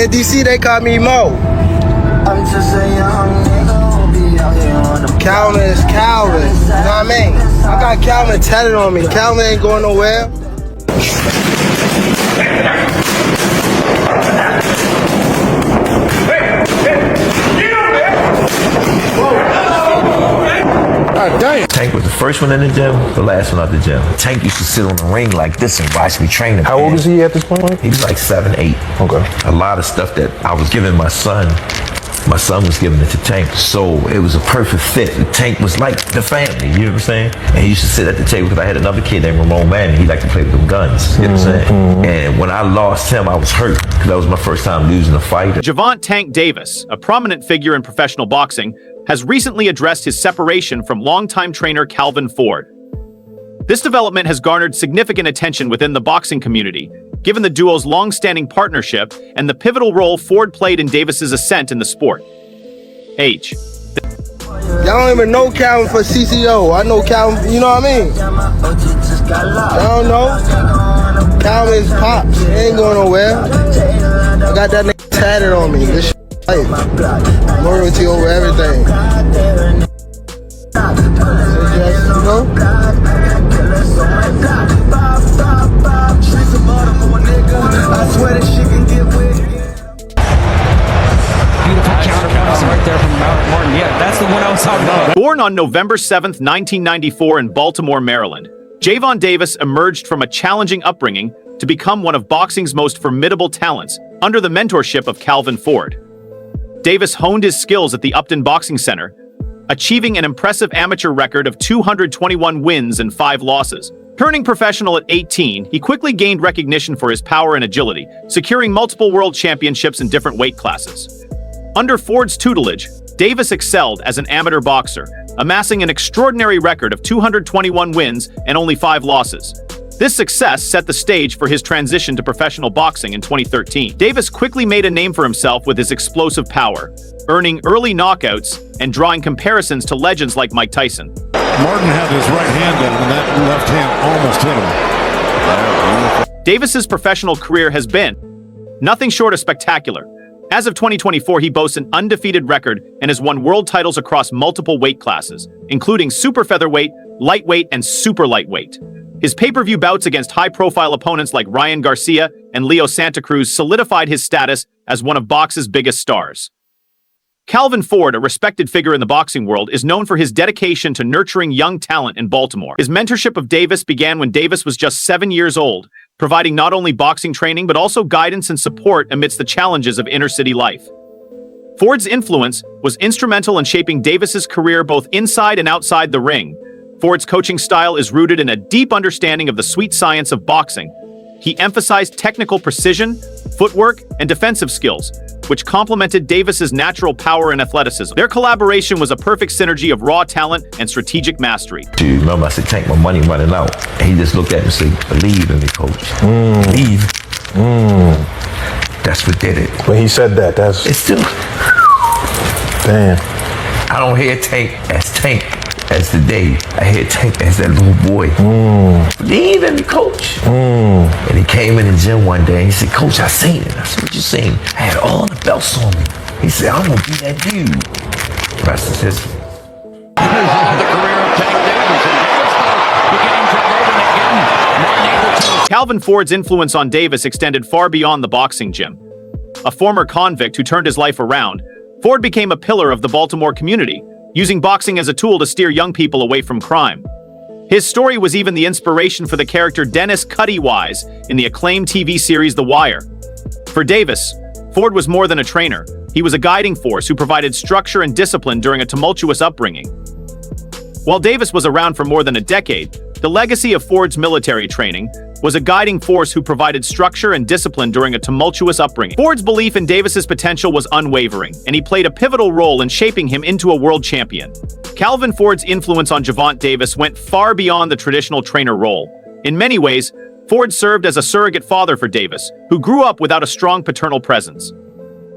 in DC, they call me Mo. I'm just a young nigga who be out here on the Calvin is Calvin. You know what I mean? I got Calvin tatted on me. Calvin ain't going nowhere. Damn. Tank was the first one in the gym, the last one out the gym. Tank used to sit on the ring like this and watch me train him. How old is he at this point? He was like 7, 8. Okay. A lot of stuff that I was giving my son was giving it to Tank. So it was a perfect fit. Tank was like the family, you know what I'm saying? And he used to sit at the table because I had another kid named Ramon Manning. He liked to play with them guns, you know what I'm saying? And when I lost him, I was hurt because that was my first time losing a fight. Gervonta Tank Davis, a prominent figure in professional boxing, has recently addressed his separation from longtime trainer Calvin Ford. This development has garnered significant attention within the boxing community, given the duo's long-standing partnership and the pivotal role Ford played in Davis's ascent in the sport. H. Y'all don't even know Calvin for CCO. I know Calvin, you know what I mean? Y'all don't know? Calvin is pops. He ain't going nowhere. I got that nigga tatted on me. This shit life. Loyalty over everything. You know? I swear this shit can get weird. Beautiful counterpunch right there from Martin. Yeah, that's the one I was talking about. Born on November 7th, 1994 in Baltimore, Maryland, Gervonta Davis emerged from a challenging upbringing to become one of boxing's most formidable talents under the mentorship of Calvin Ford. Davis honed his skills at the Upton Boxing Center, achieving an impressive amateur record of 221 wins and 5 losses. Turning professional at 18, he quickly gained recognition for his power and agility, securing multiple world championships in different weight classes. Under Ford's tutelage, Davis excelled as an amateur boxer, amassing an extraordinary record of 221 wins and only 5 losses. This success set the stage for his transition to professional boxing in 2013. Davis quickly made a name for himself with his explosive power, earning early knockouts and drawing comparisons to legends like Mike Tyson. Martin had his right hand down and that left hand almost hit him. Davis's professional career has been nothing short of spectacular. As of 2024, he boasts an undefeated record and has won world titles across multiple weight classes, including super featherweight, lightweight, and super lightweight. His pay-per-view bouts against high-profile opponents like Ryan Garcia and Leo Santa Cruz solidified his status as one of boxing's biggest stars. Calvin Ford, a respected figure in the boxing world, is known for his dedication to nurturing young talent in Baltimore. His mentorship of Davis began when Davis was just 7 years old, providing not only boxing training but also guidance and support amidst the challenges of inner-city life. Ford's influence was instrumental in shaping Davis's career both inside and outside the ring. Ford's coaching style is rooted in a deep understanding of the sweet science of boxing. He emphasized technical precision, footwork, and defensive skills, which complemented Davis's natural power and athleticism. Their collaboration was a perfect synergy of raw talent and strategic mastery. Dude, remember I said, Tank, my money running out. And he just looked at me and said, believe in me, coach. Believe. That's what did it. When he said that, that's... It's still... Damn. I don't hear Tank as the day. I hear Tank as that little boy. Believe in me, coach. And he came in the gym one day and he said, Coach, I seen it. I said, what you seen? I had all the belts on me. He said, I'm going to be that dude. The rest is history. The career of Tank Davis, and Davis beginning to again. Calvin Ford's influence on Davis extended far beyond the boxing gym. A former convict who turned his life around, Ford became a pillar of the Baltimore community, using boxing as a tool to steer young people away from crime. His story was even the inspiration for the character Dennis Cuddy Wise in the acclaimed TV series The Wire. For Davis, Ford was more than a trainer. He was a guiding force who provided structure and discipline during a tumultuous upbringing. While Davis was around for more than a decade, the legacy of Ford's military training was a guiding force who provided structure and discipline during a tumultuous upbringing. Ford's belief in Davis's potential was unwavering, and he played a pivotal role in shaping him into a world champion. Calvin Ford's influence on Gervonta Davis went far beyond the traditional trainer role. In many ways, Ford served as a surrogate father for Davis, who grew up without a strong paternal presence.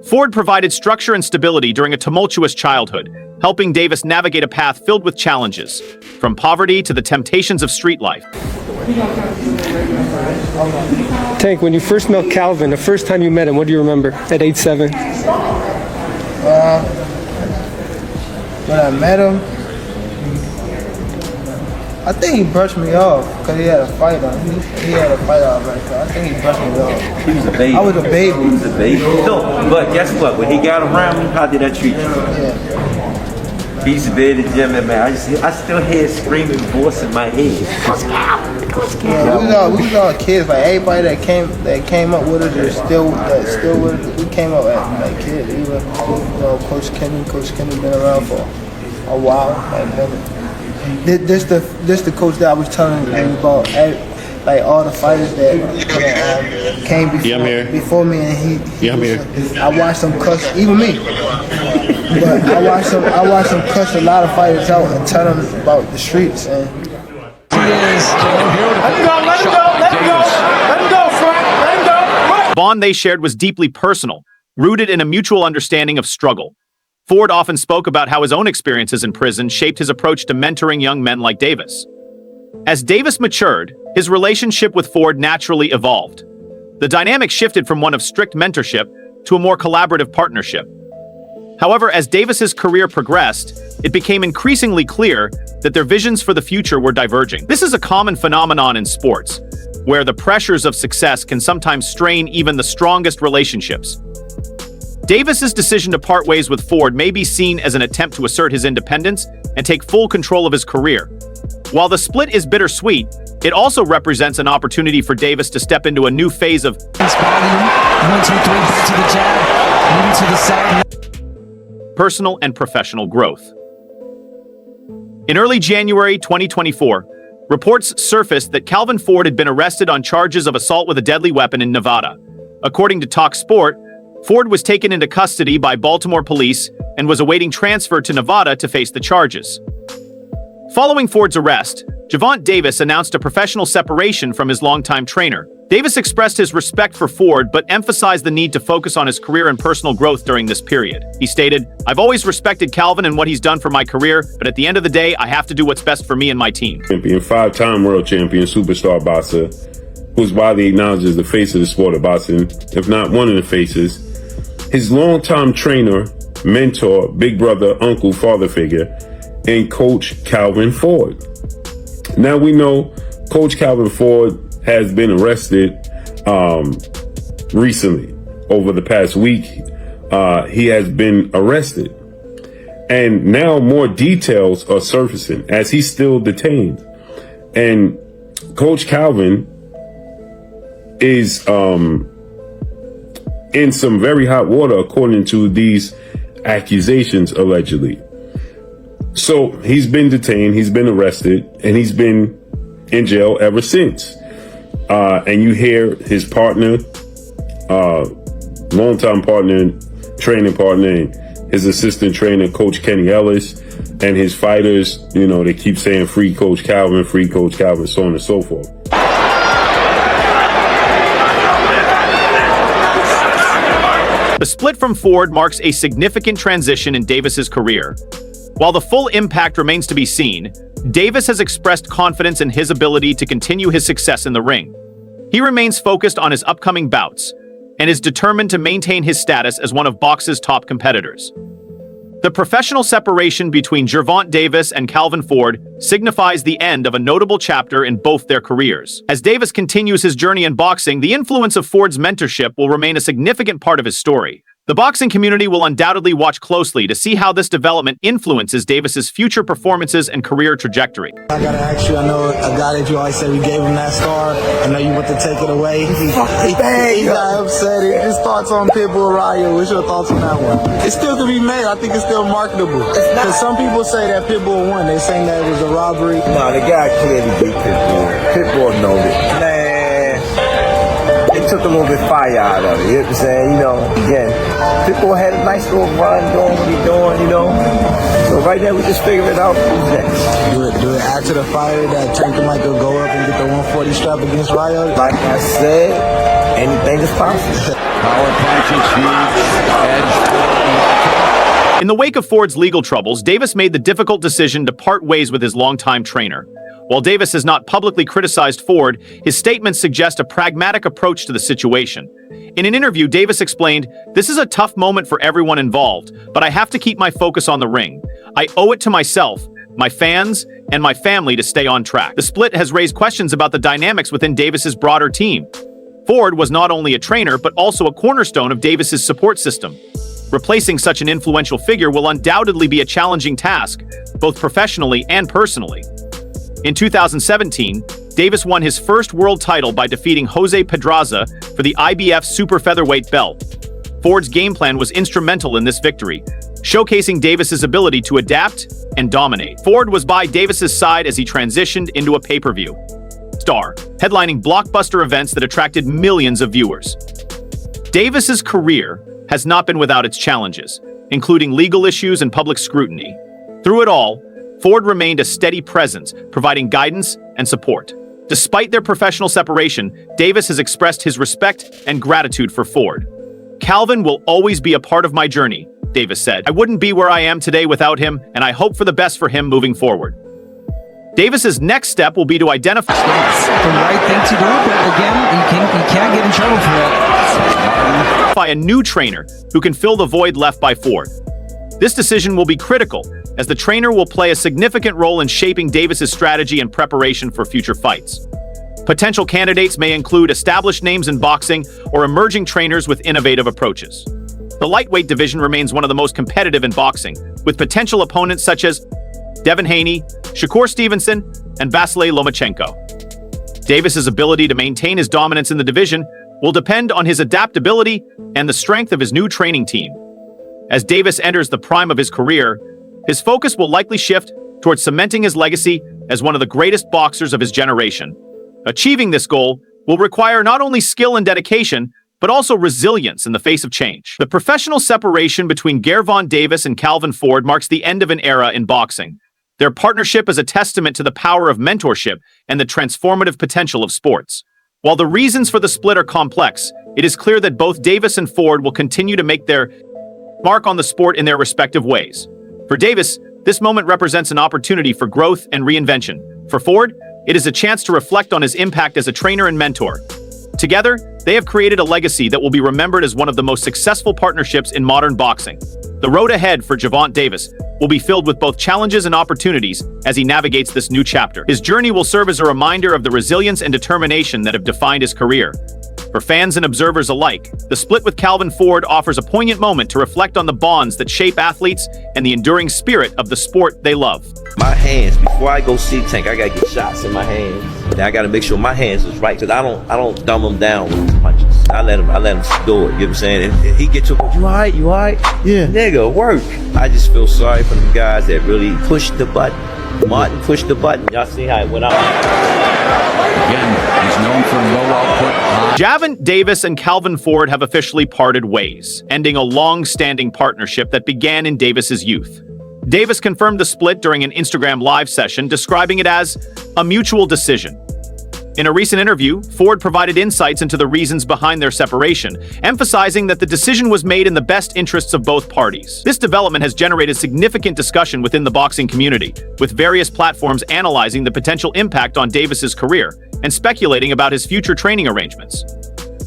Ford provided structure and stability during a tumultuous childhood, helping Davis navigate a path filled with challenges, from poverty to the temptations of street life. Tank, when you first met Calvin, the first time you met him, what do you remember at age 7? When I met him, I think he brushed me off because he had a fight on. He had a fight on right there. I think he brushed me off. He was a baby. I was a baby. He was a baby. No, but guess what? When he got around me, how did that treat you? Yeah. He used to be in the gym, and man, I still hear screaming voice in my head. Yeah, we was all kids. Like everybody that came up with us, still with us. We came up like kids. Even Coach Kenny been around for a while. This the coach that I was telling you about. Like all the fighters that came before me, and I watched them cuss, even me. But I watched them cuss a lot of fighters out and tell them about the streets. And The bond they shared was deeply personal, rooted in a mutual understanding of struggle. Ford often spoke about how his own experiences in prison shaped his approach to mentoring young men like Davis. As Davis matured, his relationship with Ford naturally evolved. The dynamic shifted from one of strict mentorship to a more collaborative partnership. However, as Davis's career progressed, it became increasingly clear that their visions for the future were diverging. This is a common phenomenon in sports, where the pressures of success can sometimes strain even the strongest relationships. Davis's decision to part ways with Ford may be seen as an attempt to assert his independence and take full control of his career. While the split is bittersweet, it also represents an opportunity for Davis to step into a new phase of personal and professional growth. In early January 2024, reports surfaced that Calvin Ford had been arrested on charges of assault with a deadly weapon in Nevada. According to Talk Sport, Ford was taken into custody by Baltimore police and was awaiting transfer to Nevada to face the charges. Following Ford's arrest, Gervonta Davis announced a professional separation from his longtime trainer. Davis expressed his respect for Ford but emphasized the need to focus on his career and personal growth during this period. He stated, "I've always respected Calvin and what he's done for my career, but at the end of the day, I have to do what's best for me and my team." Champion, 5-time world champion, superstar boxer, who's widely acknowledged as the face of the sport of boxing, if not one of the faces. His longtime trainer, mentor, big brother, uncle, father figure, and Coach Calvin Ford. Now we know Coach Calvin Ford has been arrested recently. Over the past week, he has been arrested. And now more details are surfacing as he's still detained. And Coach Calvin is in some very hot water, according to these accusations, allegedly. So he's been detained, he's been arrested, and he's been in jail ever since. And you hear his partner, longtime partner, training partner, and his assistant trainer, Coach Kenny Ellis, and his fighters, they keep saying free Coach Calvin, so on and so forth. The split from Ford marks a significant transition in Davis's career. While the full impact remains to be seen, Davis has expressed confidence in his ability to continue his success in the ring. He remains focused on his upcoming bouts and is determined to maintain his status as one of boxing's top competitors. The professional separation between Gervonta Davis and Calvin Ford signifies the end of a notable chapter in both their careers. As Davis continues his journey in boxing, the influence of Ford's mentorship will remain a significant part of his story. The boxing community will undoubtedly watch closely to see how this development influences Davis's future performances and career trajectory. I gotta ask you, I know a guy that you always said we gave him that star. I know you want to take it away. He got upset. His thoughts on Pitbull Raya. What's your thoughts on that one? It still could be made. I think it's still marketable. Because some people say that Pitbull won. They saying that it was a robbery. No, the guy clearly beat Pitbull. Pitbull knows it. Man, it took a little bit fire out of it. You know what I'm saying? Again, Pitbull had a nice little run doing what he's doing, So right now we just figuring out who's next. Do it add to the fire that Tank might go up and get the 140 strap against Ryo? Like I said, anything is possible. Power punch is huge. Edge. In the wake of Ford's legal troubles, Davis made the difficult decision to part ways with his longtime trainer. While Davis has not publicly criticized Ford, his statements suggest a pragmatic approach to the situation. In an interview, Davis explained, "This is a tough moment for everyone involved, but I have to keep my focus on the ring. I owe it to myself, my fans, and my family to stay on track." The split has raised questions about the dynamics within Davis's broader team. Ford was not only a trainer, but also a cornerstone of Davis's support system. Replacing such an influential figure will undoubtedly be a challenging task, both professionally and personally. In 2017, Davis won his first world title by defeating Jose Pedraza for the IBF super featherweight belt. Ford's game plan was instrumental in this victory, showcasing Davis's ability to adapt and dominate. Ford was by Davis's side as he transitioned into a pay-per-view star, headlining blockbuster events that attracted millions of viewers. Davis's career has not been without its challenges, including legal issues and public scrutiny. Through it all, Ford remained a steady presence, providing guidance and support. Despite their professional separation, Davis has expressed his respect and gratitude for Ford. "Calvin will always be a part of my journey," Davis said. "I wouldn't be where I am today without him, and I hope for the best for him moving forward." Davis's next step will be to identify The right thing to do, but again, he can't get in trouble for that. a new trainer who can fill the void left by Ford. This decision will be critical, as the trainer will play a significant role in shaping Davis's strategy and preparation for future fights. Potential candidates may include established names in boxing or emerging trainers with innovative approaches. The lightweight division remains one of the most competitive in boxing, with potential opponents such as Devin Haney, Shakur Stevenson, and Vasily Lomachenko. Davis's ability to maintain his dominance in the division will depend on his adaptability and the strength of his new training team. As Davis enters the prime of his career, his focus will likely shift towards cementing his legacy as one of the greatest boxers of his generation. Achieving this goal will require not only skill and dedication, but also resilience in the face of change. The professional separation between Gervonta Davis and Calvin Ford marks the end of an era in boxing. Their partnership is a testament to the power of mentorship and the transformative potential of sports. While the reasons for the split are complex, it is clear that both Davis and Ford will continue to make their mark on the sport in their respective ways. For Davis, this moment represents an opportunity for growth and reinvention. For Ford, it is a chance to reflect on his impact as a trainer and mentor. Together, they have created a legacy that will be remembered as one of the most successful partnerships in modern boxing. The road ahead for Gervonta Davis will be filled with both challenges and opportunities as he navigates this new chapter. His journey will serve as a reminder of the resilience and determination that have defined his career. For fans and observers alike, the split with Calvin Ford offers a poignant moment to reflect on the bonds that shape athletes and the enduring spirit of the sport they love. My hands, before I go see Tank, I gotta get shots in my hands. And I gotta make sure my hands is right, because I don't dumb them down with punches. I let him do it, you know what I'm saying? And he get to go, you alright? Yeah. Nigga, work. I just feel sorry for them guys that really pushed the button. Martin pushed the button. Y'all see how it went out. Again, he's known for low output. Gervonta Davis and Calvin Ford have officially parted ways, ending a long-standing partnership that began in Davis's youth. Davis confirmed the split during an Instagram live session, describing it as a mutual decision. In a recent interview, Ford provided insights into the reasons behind their separation, emphasizing that the decision was made in the best interests of both parties. This development has generated significant discussion within the boxing community, with various platforms analyzing the potential impact on Davis's career and speculating about his future training arrangements.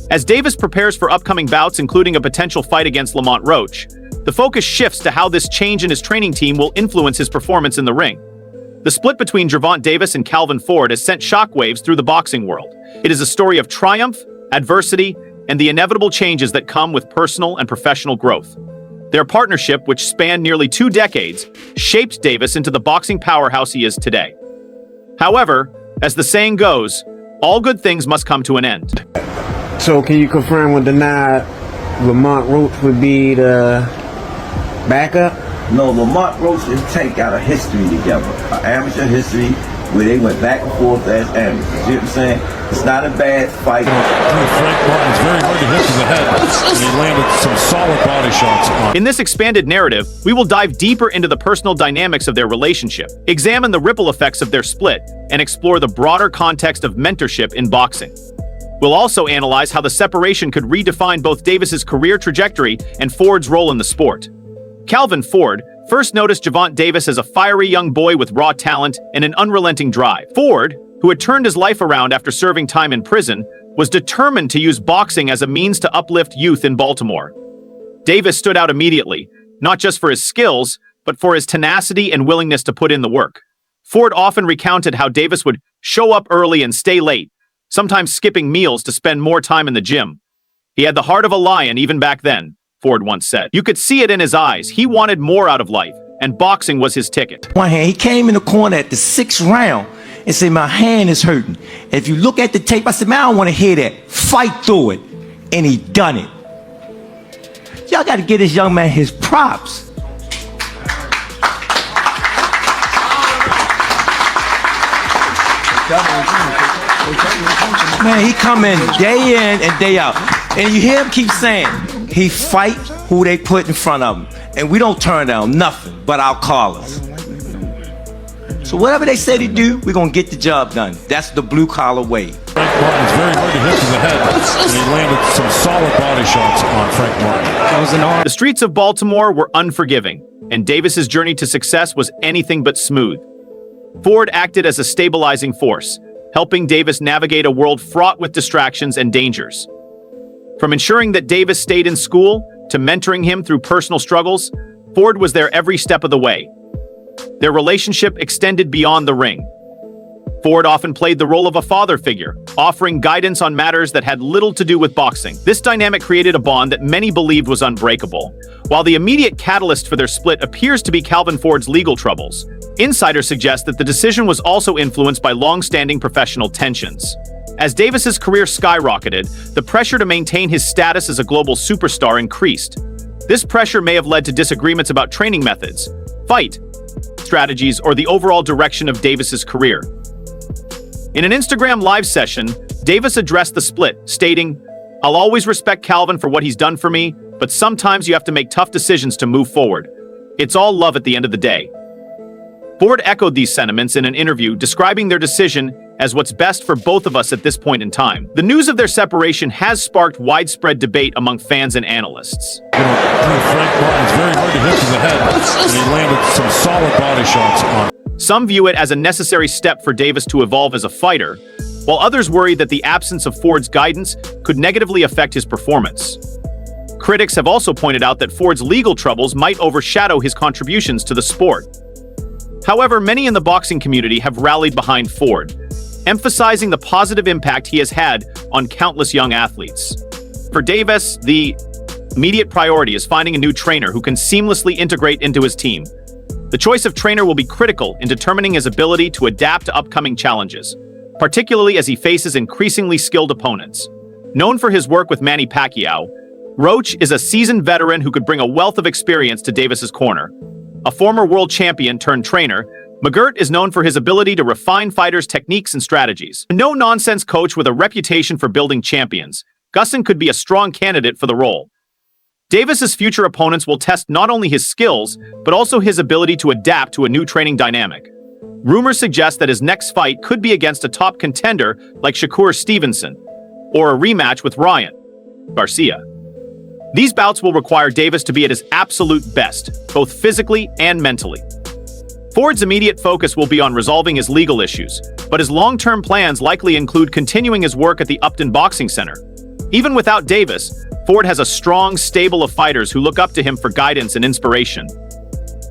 As Davis prepares for upcoming bouts, including a potential fight against Lamont Roach, the focus shifts to how this change in his training team will influence his performance in the ring. The split between Gervonta Davis and Calvin Ford has sent shockwaves through the boxing world. It is a story of triumph, adversity, and the inevitable changes that come with personal and professional growth. Their partnership, which spanned nearly 2 decades, shaped Davis into the boxing powerhouse he is today. However, as the saying goes, all good things must come to an end. So can you confirm or deny Lamont Roach would be the backup? No, Lamont Roach and Tank got a history together, an amateur history where they went back and forth as amateurs. You know what I'm saying? It's not a bad fight. Frank Martin's very hard to hit to the head, and he landed some solid body shots on. In this expanded narrative, we will dive deeper into the personal dynamics of their relationship, examine the ripple effects of their split, and explore the broader context of mentorship in boxing. We'll also analyze how the separation could redefine both Davis's career trajectory and Ford's role in the sport. Calvin Ford first noticed Gervonta Davis as a fiery young boy with raw talent and an unrelenting drive. Ford, who had turned his life around after serving time in prison, was determined to use boxing as a means to uplift youth in Baltimore. Davis stood out immediately, not just for his skills, but for his tenacity and willingness to put in the work. Ford often recounted how Davis would show up early and stay late, sometimes skipping meals to spend more time in the gym. He had the heart of a lion even back then, Ford once said. You could see it in his eyes. He wanted more out of life, and boxing was his ticket. One hand, he came in the corner at the 6th round and said, my hand is hurting. If you look at the tape, I said, man, I don't want to hear that. Fight through it. And he done it. Y'all got to give this young man his props. Man, he come in day in and day out. And you hear him keep saying, he fight who they put in front of him. And we don't turn down nothing but our callers. So whatever they say to do, we're going to get the job done. That's the blue-collar way. Frank Martin's very hard to hit to the head, and he landed some solid body shots on Frank Martin. The streets of Baltimore were unforgiving, and Davis's journey to success was anything but smooth. Ford acted as a stabilizing force, helping Davis navigate a world fraught with distractions and dangers. From ensuring that Davis stayed in school to mentoring him through personal struggles, Ford was there every step of the way. Their relationship extended beyond the ring. Ford often played the role of a father figure, offering guidance on matters that had little to do with boxing. This dynamic created a bond that many believed was unbreakable. While the immediate catalyst for their split appears to be Calvin Ford's legal troubles, insiders suggest that the decision was also influenced by long-standing professional tensions. As Davis's career skyrocketed, the pressure to maintain his status as a global superstar increased. This pressure may have led to disagreements about training methods, fight strategies, or the overall direction of Davis's career. In an Instagram live session, Davis addressed the split, stating, "I'll always respect Calvin for what he's done for me, but sometimes you have to make tough decisions to move forward. It's all love at the end of the day." Ford echoed these sentiments in an interview, describing their decision as what's best for both of us at this point in time. The news of their separation has sparked widespread debate among fans and analysts. Frank Martin's very hard to hit to the head, and he landed some solid body shots on. Some view it as a necessary step for Davis to evolve as a fighter, while others worry that the absence of Ford's guidance could negatively affect his performance. Critics have also pointed out that Ford's legal troubles might overshadow his contributions to the sport. However, many in the boxing community have rallied behind Ford, emphasizing the positive impact he has had on countless young athletes. For Davis, the immediate priority is finding a new trainer who can seamlessly integrate into his team. The choice of trainer will be critical in determining his ability to adapt to upcoming challenges, particularly as he faces increasingly skilled opponents. Known for his work with Manny Pacquiao, Roach is a seasoned veteran who could bring a wealth of experience to Davis's corner. A former world champion turned trainer, McGirt is known for his ability to refine fighters' techniques and strategies. A no-nonsense coach with a reputation for building champions, Gusson could be a strong candidate for the role. Davis's future opponents will test not only his skills, but also his ability to adapt to a new training dynamic. Rumors suggest that his next fight could be against a top contender like Shakur Stevenson, or a rematch with Ryan Garcia. These bouts will require Davis to be at his absolute best, both physically and mentally. Ford's immediate focus will be on resolving his legal issues, but his long-term plans likely include continuing his work at the Upton Boxing Center. Even without Davis, Ford has a strong stable of fighters who look up to him for guidance and inspiration.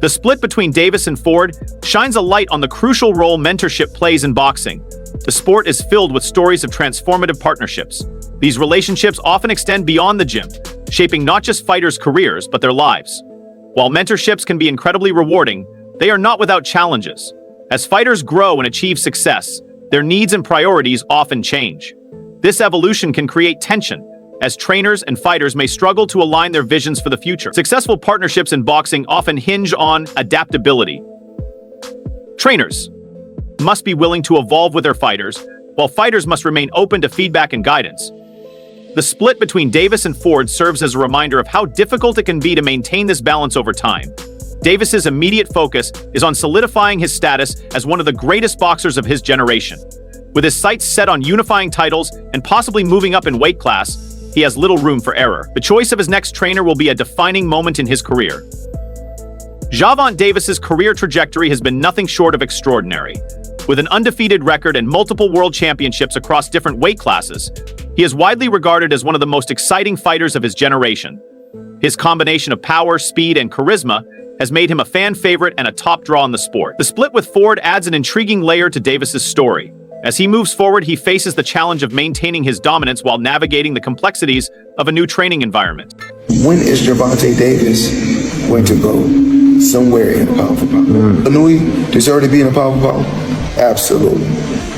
The split between Davis and Ford shines a light on the crucial role mentorship plays in boxing. The sport is filled with stories of transformative partnerships. These relationships often extend beyond the gym, shaping not just fighters' careers, but their lives. While mentorships can be incredibly rewarding, they are not without challenges. As fighters grow and achieve success, their needs and priorities often change. This evolution can create tension, as trainers and fighters may struggle to align their visions for the future. Successful partnerships in boxing often hinge on adaptability. Trainers must be willing to evolve with their fighters, while fighters must remain open to feedback and guidance. The split between Davis and Ford serves as a reminder of how difficult it can be to maintain this balance over time. Davis's immediate focus is on solidifying his status as one of the greatest boxers of his generation. With his sights set on unifying titles and possibly moving up in weight class, he has little room for error. The choice of his next trainer will be a defining moment in his career. Gervonta Davis's career trajectory has been nothing short of extraordinary. With an undefeated record and multiple world championships across different weight classes, he is widely regarded as one of the most exciting fighters of his generation. His combination of power, speed, and charisma has made him a fan favorite and a top draw in the sport. The split with Ford adds an intriguing layer to Davis's story. As he moves forward, he faces the challenge of maintaining his dominance while navigating the complexities of a new training environment. When is Gervonta Davis going to go somewhere in a pound for pound? Do he deserve to be in a pound for pound? Absolutely.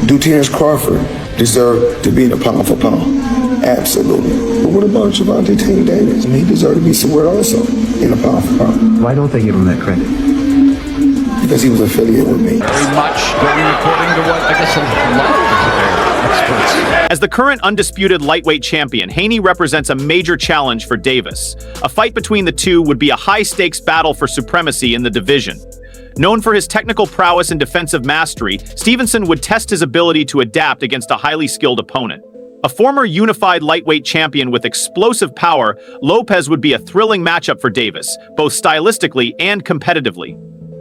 Do Terrence Crawford deserve to be in a pound for pound? Absolutely. But what about Gervonta Davis? He deserves to be somewhere also in a pound for pound. Why don't they give him that credit? Because he was affiliated with me. Very much going according to what I guess a lot of experts. As the current undisputed lightweight champion, Haney represents a major challenge for Davis. A fight between the two would be a high-stakes battle for supremacy in the division. Known for his technical prowess and defensive mastery, Stevenson would test his ability to adapt against a highly skilled opponent. A former unified lightweight champion with explosive power, Lopez would be a thrilling matchup for Davis, both stylistically and competitively.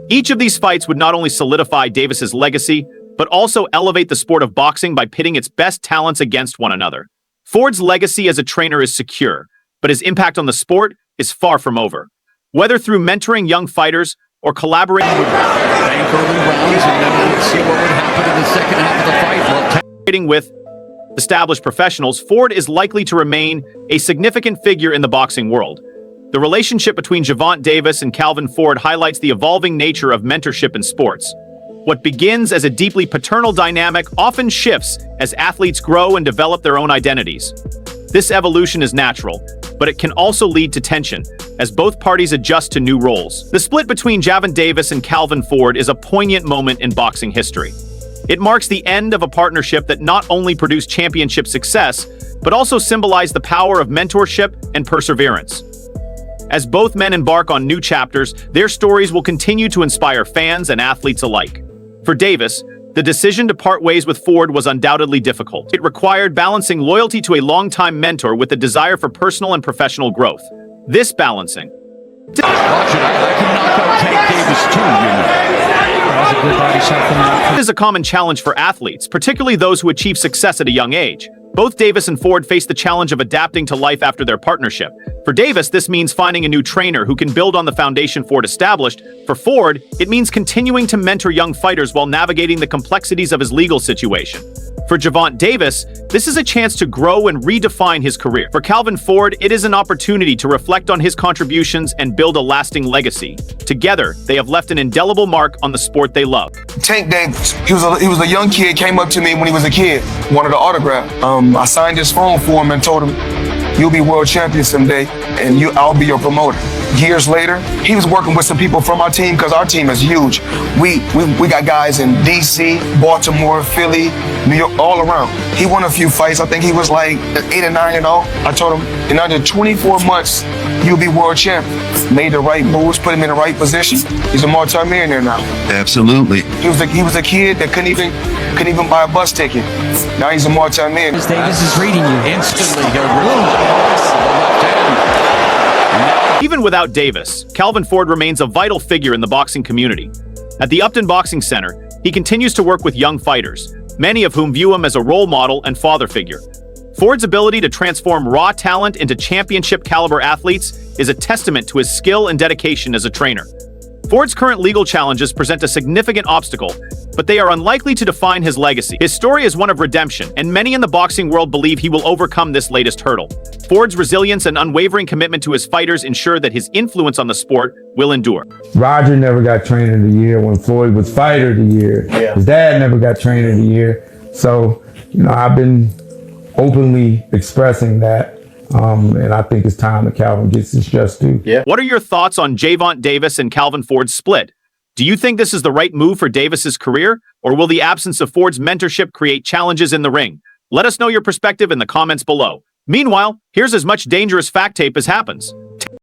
Each of these fights would not only solidify Davis's legacy, but also elevate the sport of boxing by pitting its best talents against one another. Ford's legacy as a trainer is secure, but his impact on the sport is far from over. Whether through mentoring young fighters or collaborating with established professionals, Ford is likely to remain a significant figure in the boxing world. The relationship between Gervonta Davis and Calvin Ford highlights the evolving nature of mentorship in sports. What begins as a deeply paternal dynamic often shifts as athletes grow and develop their own identities. This evolution is natural, but it can also lead to tension, as both parties adjust to new roles. The split between Gervonta Davis and Calvin Ford is a poignant moment in boxing history. It marks the end of a partnership that not only produced championship success, but also symbolized the power of mentorship and perseverance. As both men embark on new chapters, their stories will continue to inspire fans and athletes alike. For Davis, the decision to part ways with Ford was undoubtedly difficult. It required balancing loyalty to a longtime mentor with the desire for personal and professional growth. This balancing is a common challenge for athletes, particularly those who achieve success at a young age. Both Davis and Ford face the challenge of adapting to life after their partnership. For Davis, this means finding a new trainer who can build on the foundation Ford established. For Ford, it means continuing to mentor young fighters while navigating the complexities of his legal situation. For Gervonta Davis, this is a chance to grow and redefine his career. For Calvin Ford, it is an opportunity to reflect on his contributions and build a lasting legacy. Together, they have left an indelible mark on the sport they love. Tank Davis, he was a young kid, came up to me when he was a kid, wanted an autograph. I signed his phone for him and told him, "You'll be world champion someday, and I'll be your promoter." Years later, he was working with some people from our team because our team is huge. We got guys in DC, Baltimore, Philly, New York, all around. He won a few fights. I think he was like 8 or 9-0. I told him, in under 24 months, you'll be world champion. Made the right moves, put him in the right position. He's a multi-millionaire now. Absolutely. He was a kid that couldn't even buy a bus ticket. Now he's a multi-millionaire. Davis is reading you. Instantly, he'll Even without Davis, Calvin Ford remains a vital figure in the boxing community. At the Upton Boxing Center, he continues to work with young fighters, many of whom view him as a role model and father figure. Ford's ability to transform raw talent into championship-caliber athletes is a testament to his skill and dedication as a trainer. Ford's current legal challenges present a significant obstacle, but they are unlikely to define his legacy. His story is one of redemption, and many in the boxing world believe he will overcome this latest hurdle. Ford's resilience and unwavering commitment to his fighters ensure that his influence on the sport will endure. Roger never got Trainer of the Year when Floyd was Fighter of the Year. Yeah. His dad never got Trainer of the Year. So, I've been openly expressing that. And I think it's time that Calvin gets his just due. Yeah. What are your thoughts on Gervonta Davis and Calvin Ford's split? Do you think this is the right move for Davis's career, or will the absence of Ford's mentorship create challenges in the ring? Let us know your perspective in the comments below. Meanwhile, here's as much dangerous fact tape as happens.